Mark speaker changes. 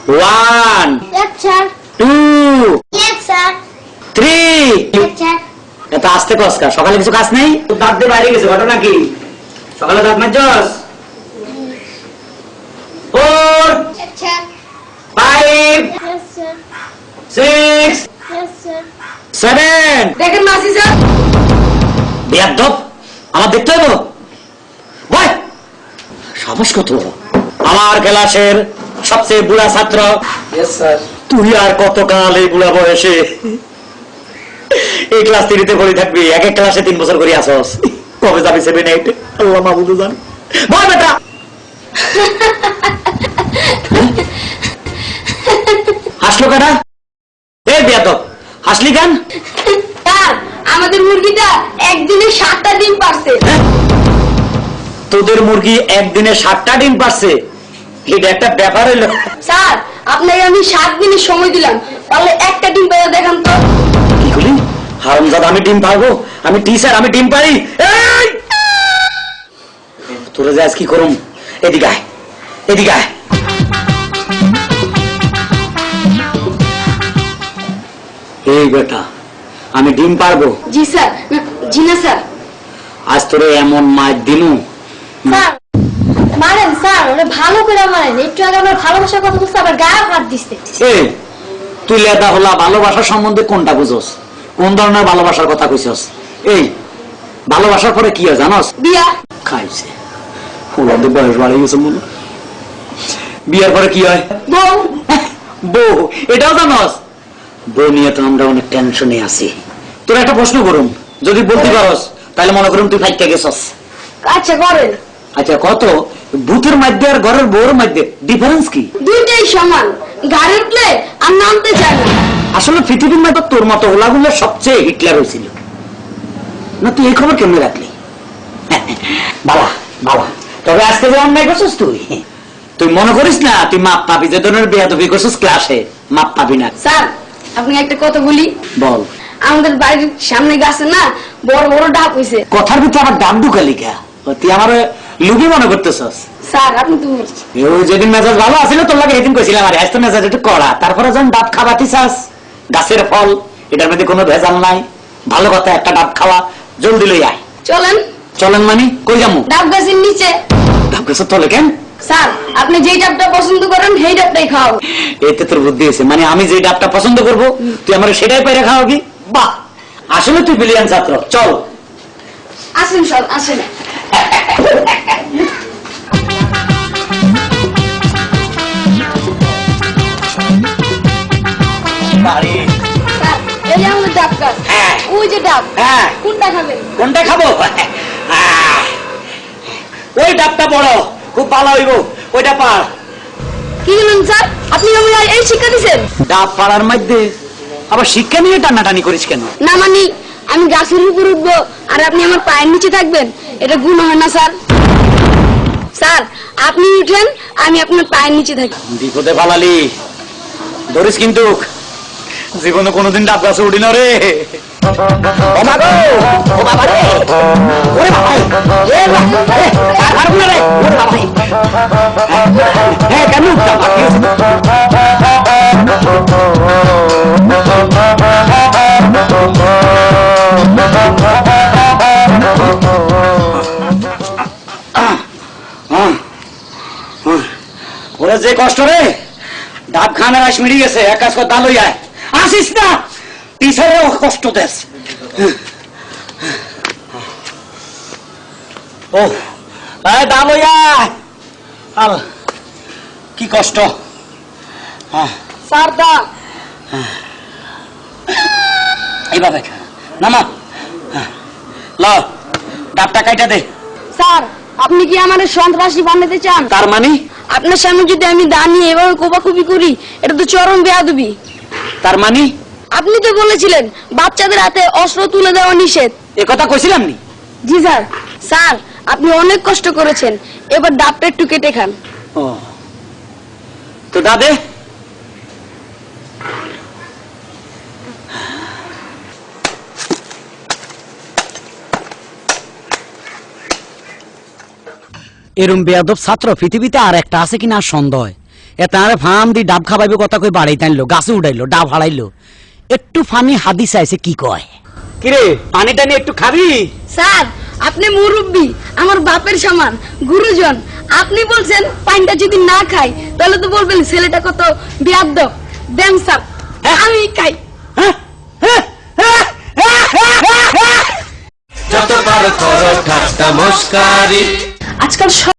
Speaker 1: 1
Speaker 2: Yes, sir.
Speaker 1: 2
Speaker 2: Yes, sir.
Speaker 1: 3
Speaker 2: Yes, sir.
Speaker 1: এত আস্তে কসকা সকালে কিছু কাজ নেই দাঁত দিয়ে বাইরে গেছে ঘটনা কি সকালে দাঁত মাজছস 4
Speaker 2: Yes, sir.
Speaker 1: 5
Speaker 2: Yes, sir.
Speaker 1: 6
Speaker 2: Yes, sir.
Speaker 1: 7
Speaker 2: দেখেন মাসি স্যার
Speaker 1: বেয়াদব আমার দেখতে হবে ভাই সাহস কত আমার ক্লাসের সবচেয়ে বুড়া ছাত্র
Speaker 3: यस सर
Speaker 1: তুই আর কতকাল এই বুড়া বয়সে এই ক্লাস 3 পড়ে থাকবি এক এক ক্লাসে 3 বছর করে আসস কবে যাবি 7 8 আল্লাহ মাহবুব জান বল বেটা হাসলো কেন এই বেয়াদব হাসলি কেন
Speaker 2: স্যার আমাদের মুরগিটা একদিনে 7টা ডিম পারছে
Speaker 1: তোদের মুরগি একদিনে 7টা ডিম পারছে এটা একটা ব্যাপার হলো
Speaker 2: স্যার আপনাকে আমি 7 দিনের সময় দিলাম তাহলে একটা ডিম পেয়ে দেখান তো
Speaker 1: কি বলি হারামজাদা আমি ডিম পারবো আমি টিচার আমি ডিম পারি এই তোরা যে আজ কি করুম এদিকে আয় এদিকে আয় এই বেটা আমি ডিম পারবো
Speaker 2: জি স্যার জি না স্যার
Speaker 1: আজ তোরে এমন মার দিনু
Speaker 2: স্যার মারেন স্যার ওরে ভালো করে মারেন একটু আগে আমরা ভালোবাসার কথা বলছি আবার গায়ে হাত দিচ্ছে
Speaker 1: এই তুই লেদা হলা ভালোবাসা সম্বন্ধে কোনটা বুঝোস কোন ধরনের ভালোবাসার কথা কইছস এই ভালোবাসার পরে কি হয় জানোস
Speaker 2: বিয়া
Speaker 1: খাইছে ওদের বয়স বাড়ে গেছে মনে বিয়ার পরে কি হয়
Speaker 2: বউ
Speaker 1: বউ এটাও জানোস বউ নিয়ে তো আমরা অনেক টেনশনে আছি তোর একটা প্রশ্ন করুন যদি বলতে পারস তাহলে মনে করুন তুই ফাইটটা গেছস
Speaker 2: আচ্ছা করেন
Speaker 1: আচ্ছা কত ভূতের মধ্যে আর ঘরের বউর মধ্যে ডিফারেন্স কি
Speaker 2: দুইটাই সমান গাড়ি উঠলে আর নামতে চায় না
Speaker 1: আসলে পৃথিবীর মধ্যে তোর মতো ওলাগুলো সবচেয়ে হিটলার হয়েছিল না তুই এই খবর কেমনে রাখলি বাবা বাবা তবে আজকে যে অন্যায় করছিস তুই তুই মনে করিস না তুই মাপ পাবি যে ধরনের বেয়াদবি করছিস ক্লাসে মাপ পাবি না
Speaker 2: স্যার আপনি একটা কথা বলি
Speaker 1: বল
Speaker 2: আমাদের বাড়ির সামনে গাছে না বড় বড় ডাব হইছে
Speaker 1: কথার ভিতরে আবার ডাব ঢুকালি কা তুই আমার লুবি মনে করতেছস
Speaker 2: স্যার আপনি তো
Speaker 1: ওই যেদিন মেজাজ ভালো আছিল তোর লাগে সেদিন কইছিলাম আর আজকে মেজাজ একটু কড়া তারপরে যখন ডাব খাওয়াতি চাস গাছের ফল এটার মধ্যে কোনো ভেজাল নাই ভালো কথা একটা ডাব খাওয়া জলদি লই আয়
Speaker 2: চলেন
Speaker 1: চলেন মানে কই যামু
Speaker 2: ডাব গাছের নিচে
Speaker 1: ডাব গাছের তলে কেন
Speaker 2: স্যার আপনি যেই ডাবটা পছন্দ করেন সেই ডাবটাই খাও
Speaker 1: এতে তোর বুদ্ধি আছে মানে আমি যে ডাবটা পছন্দ করব তুই আমার সেটাই পাইরা খাওয়াবি বাহ আসলে তুই ব্রিলিয়ান্ট ছাত্র চল
Speaker 2: আসেন স্যার আসেন
Speaker 1: বাড়ি
Speaker 2: স্যার এই যে আমাদের ডাব গাছ
Speaker 1: হ্যাঁ।
Speaker 2: ওই যে ডাব
Speaker 1: হ্যাঁ
Speaker 2: কোনটা খাবেন
Speaker 1: কোনটা খাবো ওই ডাবটা বড় খুব ভালো হইব ওইটা পার
Speaker 2: কি বলেন স্যার আপনি আমাকে এই শিক্ষা দিচ্ছেন
Speaker 1: ডাব পাড়ার মধ্যে আবার শিক্ষা নিয়ে টানাটানি করিস কেন
Speaker 2: না মানে আমি গাছের উপর উঠবো আর আপনি আমার পায়ের নিচে থাকবেন এটা গুণ হয় না স্যার স্যার আপনি উঠেন আমি আপনার পায়ের নিচে থাকি
Speaker 1: বিপদে ফালালি ধরিস কিন্তু জীবনে কোনোদিন ডাব গাছে উঠি না রে ও মা গো ও বাবা রে ওরে বাবা এ বাবা রে আর না রে ওরে বাবা হ্যাঁ কেন উঠতা বাকি ওরে যে কষ্ট রে ডাব খানের আস মিড়ি গেছে এক কাজ কর দা লই আয় আসিস না টিচারেও কষ্ট দেস ও দা লই আয় আর কি কষ্ট
Speaker 2: স্যার দা
Speaker 1: এইভাবে নামা ল ডাবটা কাইটা দে
Speaker 2: স্যার আপনি কি আমার সন্ত্রাসী বানাতে চান
Speaker 1: তার মানে
Speaker 2: আপনার সামনে যদি আমি দাঁড়িয়ে এভাবে কোপাকুপি করি এটা তো চরম বেয়াদবি
Speaker 1: তার মানে
Speaker 2: আপনি তো বলেছিলেন বাচ্চাদের হাতে অস্ত্র তুলে দেওয়া নিষেধ
Speaker 1: এ কথা কইছিলাম নি
Speaker 2: জি স্যার স্যার আপনি অনেক কষ্ট করেছেন এবার ডাবটা একটু কেটে খান
Speaker 1: ও তো দাদে এরম বেয়াদব ছাত্র পৃথিবীতে আর একটা আছে কিনা সন্দেহ এটা আরে ফার্ম দি ডাব খাবাইবে কথা কই বাড়াই টানলো গাছে উড়াইলো ডাব হারাইলো একটু ফানি হাদিস আইছে কি কয় কিরে পানি টানি একটু খাবি
Speaker 2: স্যার আপনি মুরব্বী আমার বাপের সমান গুরুজন আপনি বলছেন পানিটা যদি না খাই তাহলে তো বলবেন ছেলেটা কত বেয়াদব দেন স্যার আমি খাই
Speaker 3: যত পারো করো ঠাট্টা মস্কারি
Speaker 4: আজকাল